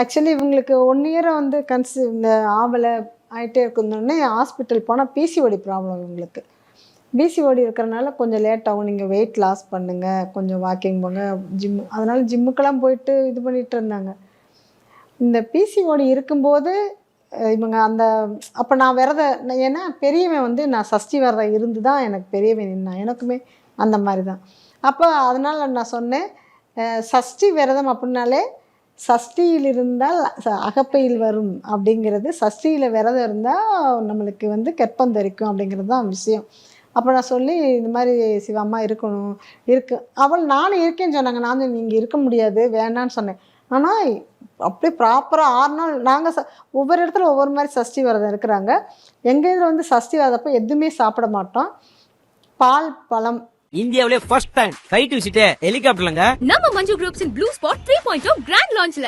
Actually இவங்களுக்கு 1 இயரை வந்து இந்த ஆவலை ஆகிட்டே இருக்குன்னொடனே ஹாஸ்பிட்டல் போனால் பிசிஓடி ப்ராப்ளம் இவங்களுக்கு. பிசிஓடி இருக்கிறனால கொஞ்சம் லேட் ஆகும், நீங்கள் வெயிட் லாஸ் பண்ணுங்கள், கொஞ்சம் வாக்கிங் போங்க, அதனால் ஜிம்முக்கெல்லாம் போயிட்டு இது பண்ணிகிட்டு இருந்தாங்க. இந்த பிசிஓடி இருக்கும்போது இவங்க அப்போ நான் ஏன்னா பெரியவன் வந்து நான் சஷ்டி விரதம் இருந்து தான் எனக்கு பெரியவன் நின்னான், எனக்குமே அந்த மாதிரி தான். அப்போ அதனால் நான் சொன்னேன், சஷ்டி விரதம் அப்படின்னாலே சஷ்டியில் இருந்தால் அகப்பையில் வரும் அப்படிங்கிறது, சஷ்டியில் விரதம் இருந்தால் நம்மளுக்கு வந்து கற்பந்தரிக்கும் அப்படிங்கிறது தான் விஷயம். அப்போ நான் சொல்லி இந்த மாதிரி சிவம்மா இருக்கணும் நானும் இருக்கேன்னு சொன்னாங்க. நான் நீங்கள் இருக்க முடியாது வேணான்னு சொன்னேன். ஆனால் அப்படியே ப்ராப்பராக 6 நாள் நாங்கள் ஒவ்வொரு இடத்துல ஒவ்வொரு மாதிரி சஷ்டி விரதம் இருக்கிறாங்க. எங்கள் இதில் வந்து சஷ்டி விரதப்போ எதுவுமே சாப்பிட மாட்டோம். பால் பழம். இந்தியாவிலே ஃபர்ஸ்ட் டைம் ஃளைட் விசிட் ஹெலிகாப்டர்லங்க. நம்ம Manju groups in blue spot 3.0 grand லான்ச்ல